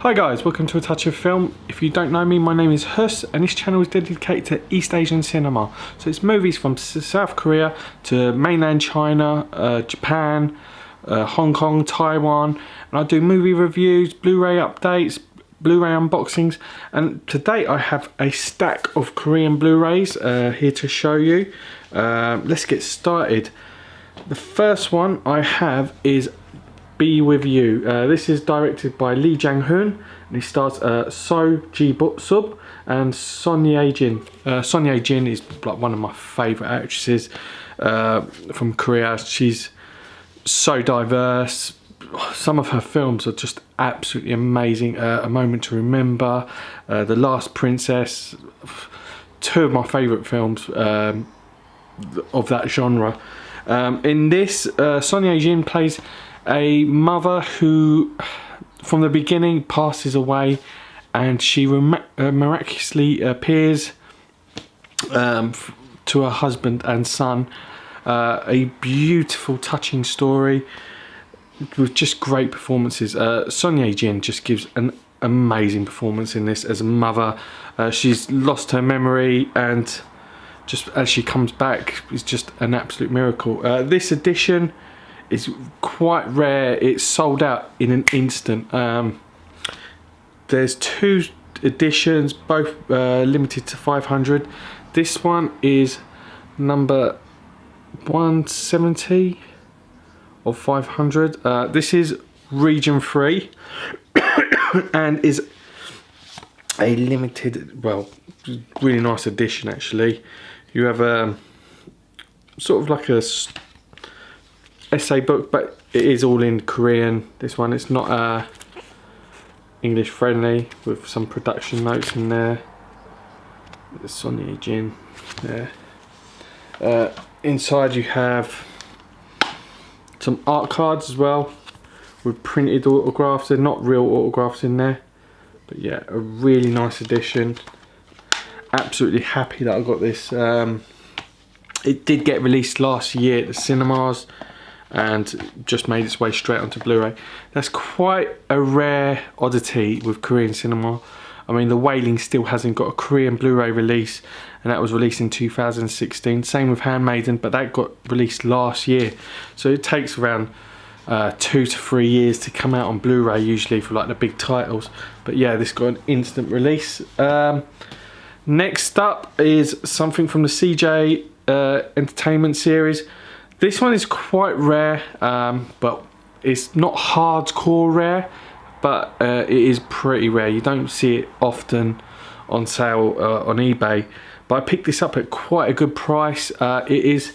Hi guys, welcome to A Touch of Film. If you don't know me, my name is Heaundae and this channel is dedicated to East Asian cinema. So it's movies from South Korea to mainland China, Japan, Hong Kong, Taiwan, and I do movie reviews, Blu-ray updates, Blu-ray unboxings, and today I have a stack of Korean Blu-rays here to show you. Let's get started. The first one I have is Be With You. This is directed by Lee Jang-hoon and he stars So Ji-sub and Son Ye-jin. Son Ye-jin is like one of my favourite actresses from Korea. She's so diverse. Some of her films are just absolutely amazing. A Moment to Remember, The Last Princess, two of my favourite films of that genre. In this, Son Ye-jin plays a mother who from the beginning passes away, and she miraculously appears to her husband and son. A beautiful, touching story with just great performances. Son Ye-jin just gives an amazing performance in this as a mother. She's lost her memory, and just as she comes back, it's just an absolute miracle. This edition is quite rare. It's sold out in an instant. There's two editions, both limited to 500. This one is number 170 of 500. This is region free and is a limited, well, really nice edition actually. You have a sort of like a essay book, but it is all in Korean. This one, it's not English friendly, with some production notes in there. There's Son Ye-jin there. Inside you have some art cards as well with printed autographs. They're not real autographs in there, but yeah, a really nice edition. Absolutely happy that I got this. It did get released last year at the cinemas and just made its way straight onto Blu-ray. That's quite a rare oddity with Korean cinema. I mean, The Wailing still hasn't got a Korean Blu-ray release, and that was released in 2016. Same with Handmaiden, but that got released last year. So it takes around 2 to 3 years to come out on Blu-ray usually for like the big titles. But yeah, this got an instant release. Next up is something from the CJ Entertainment series. This one is quite rare, but it's not hardcore rare, but it is pretty rare. You don't see it often on sale on eBay, but I picked this up at quite a good price. It is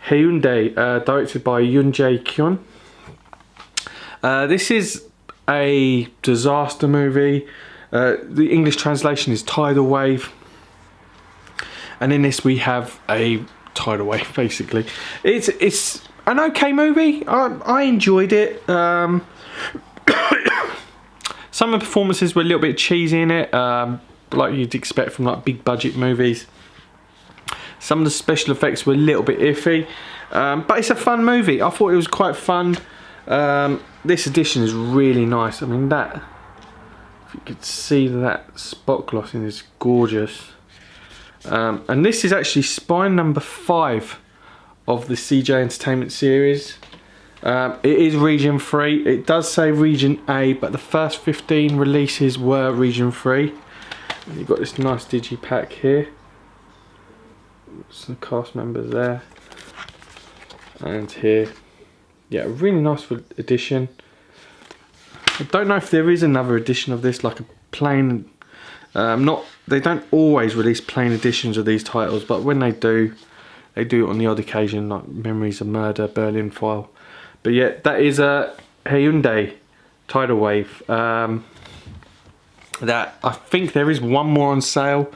Heaundae, directed by Yoon Jae-kyun. This is a disaster movie. The English translation is Tidal Wave, and in this we have a tidal wave. Basically, it's an okay movie. I enjoyed it. Some of the performances were a little bit cheesy in it, like you'd expect from like big budget movies. Some of the special effects were a little bit iffy, but it's a fun movie. I thought it was quite fun. This edition is really nice. I mean, that, if you could see that spot glossing, is gorgeous. And this is actually spine number 5 of the CJ Entertainment series. It is region free. It does say region A, but the first 15 releases were region free. And you've got this nice digipack here. Some cast members there. And here. Yeah, a really nice edition. I don't know if there is another edition of this, like a plain. They don't always release plain editions of these titles, but when they do it on the odd occasion, like Memories of Murder, Berlin File. But yeah, that is a Heaundae Tidal Wave. That I think there is one more on sale,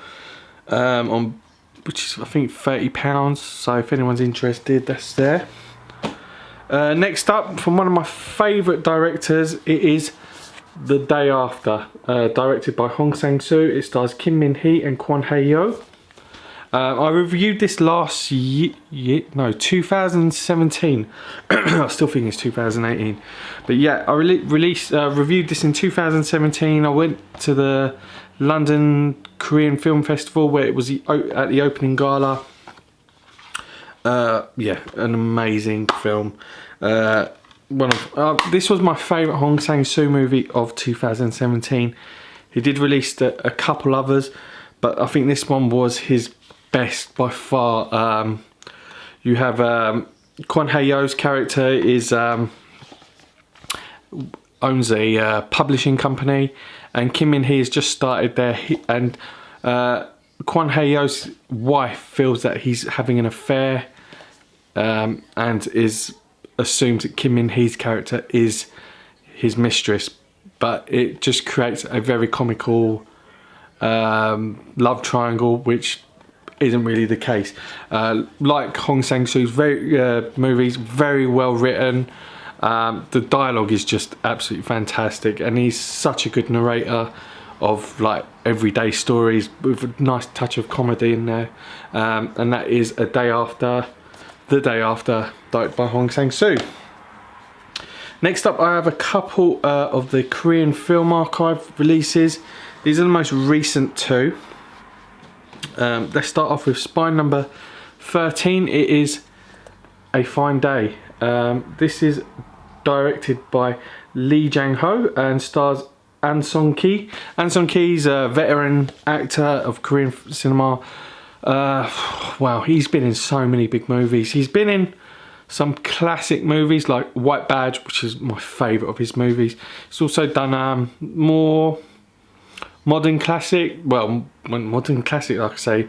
which is I think £30. So if anyone's interested, that's there. Next up, from one of my favourite directors, it is The Day After, directed by Hong Sang-soo. It stars Kim Min-hee and Kwon Hae-yo. I reviewed this last year, no, 2017. I still think it's 2018. But yeah, I reviewed this in 2017. I went to the London Korean Film Festival where it was at the opening gala. Yeah, an amazing film. This was my favourite Hong Sang-soo movie of 2017. He did release a couple others, but I think this one was his best by far. You have Kwon Hae-yo's character owns a publishing company, and Kim Min-hee has just started there, and Kwon Hae-yo's wife feels that he's having an affair, and assumes that Kim Min-hee's character is his mistress, but it just creates a very comical love triangle, which isn't really the case. Like Hong Sang-soo's movies, very well written. The dialogue is just absolutely fantastic, and he's such a good narrator of like everyday stories with a nice touch of comedy in there. And that is The Day After, directed by Hong Sang-soo. Next up, I have a couple of the Korean Film Archive releases. These are the most recent two. Let's start off with Spine number 13. It is A Fine Day. This is directed by Lee Jang-ho and stars An Song-ki. An Song-ki's a veteran actor of Korean cinema. Wow, he's been in so many big movies. He's been in some classic movies like White Badge, which is my favourite of his movies. He's also done more modern classic, like I say,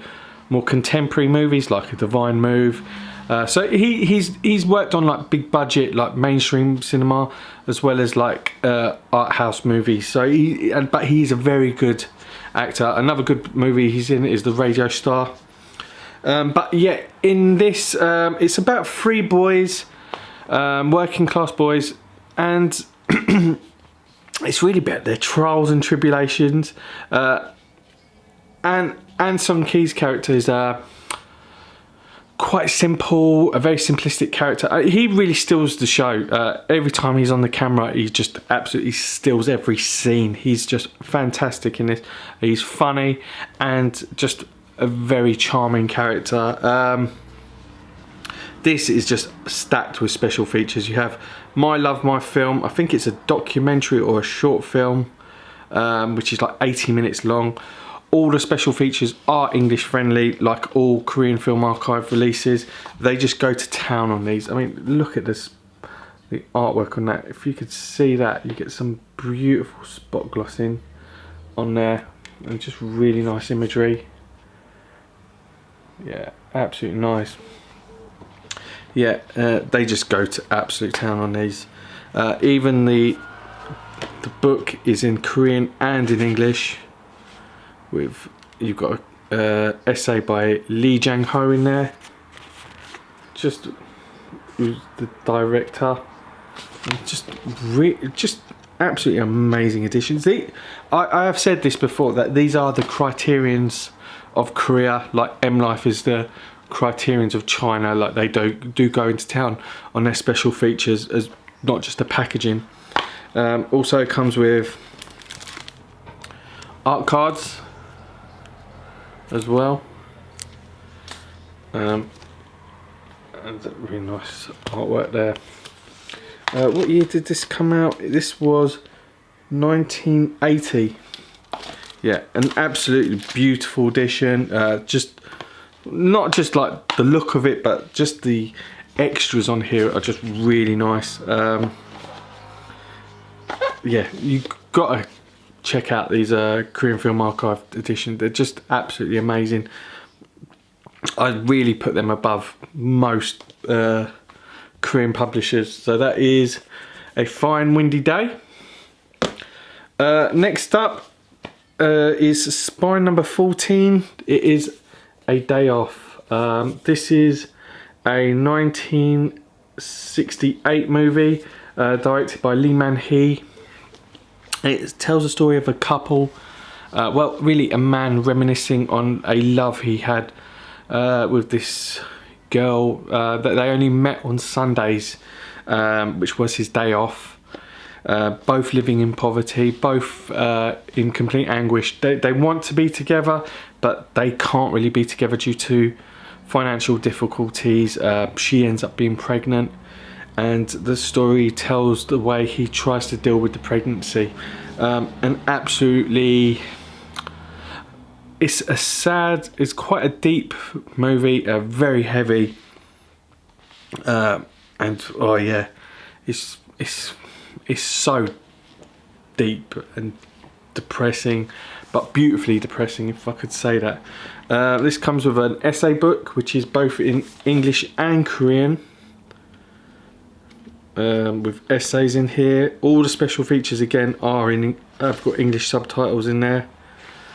more contemporary movies like A Divine Move. So he's worked on like big budget, like mainstream cinema, as well as like art house movies. So but he's a very good actor. Another good movie he's in is The Radio Star. But yeah, in this, it's about three boys, working class boys, and it's really about their trials and tribulations. And An Song-ki's character is quite simple, a very simplistic character. He really steals the show. Every time he's on the camera, he just absolutely steals every scene. He's just fantastic in this. He's funny and just a very charming character. This is just stacked with special features. You have My Love, My Film. I think it's a documentary or a short film, which is like 80 minutes long. All the special features are English friendly, like all Korean Film Archive releases. They just go to town on these. I mean, look at this, the artwork on that. If you could see that, you get some beautiful spot glossing on there, and just really nice imagery. Yeah, absolutely nice. Yeah, they just go to absolute town on these. Even the book is in Korean and in English. You've got a essay by Lee Jang-ho in there, just who's the director. Just absolutely amazing editions. I have said this before, that these are the criterions of Korea, like M Life is the criterions of China. Like they do go into town on their special features, as not just the packaging. Also it comes with art cards as well, and really nice artwork there. What year did this come out? This was 1980. Yeah, an absolutely beautiful edition. Just not just like the look of it, but just the extras on here are just really nice. Yeah, you gotta check out these Korean Film Archive editions. They're just absolutely amazing. I really put them above most Korean publishers. So that is A Fine Windy Day. Next up is Spine number 14. It is A Day Off. This is a 1968 movie directed by Lee Man-hee. It tells the story of a couple, well, really a man reminiscing on a love he had with this girl that they only met on Sundays, which was his day off. Both living in poverty, both in complete anguish. They want to be together, but they can't really be together due to financial difficulties. She ends up being pregnant, and the story tells the way he tries to deal with the pregnancy. And absolutely, it's it's quite a deep movie, very heavy, and oh yeah, it's so deep and depressing, but beautifully depressing, if I could say that. This comes with an essay book, which is both in English and Korean, with essays in here. All the special features again are in, I've got English subtitles in there.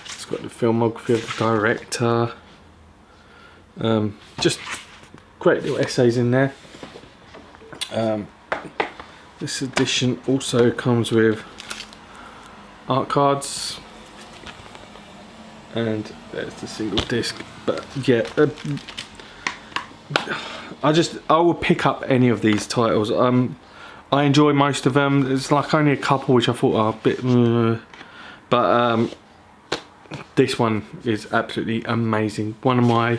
It's got the filmography of the director. Just great little essays in there. This edition also comes with art cards, and there's the single disc. But yeah, I will pick up any of these titles. I enjoy most of them. There's like only a couple which I thought are a bit, but this one is absolutely amazing. One of my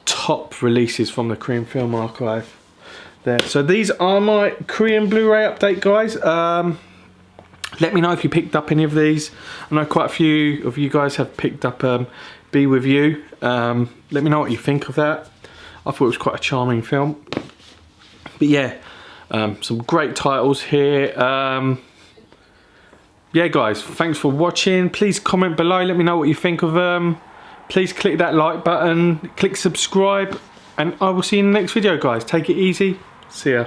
top releases from the Korean Film Archive. There. So these are my Korean Blu-ray update, guys. Let me know if you picked up any of these. I know quite a few of you guys have picked up Be With You. Let me know what you think of that. I thought it was quite a charming film. But yeah, some great titles here. Yeah guys, thanks for watching. Please comment below, let me know what you think of them. Please click that like button, click subscribe, and I will see you in the next video, guys. Take it easy. See ya.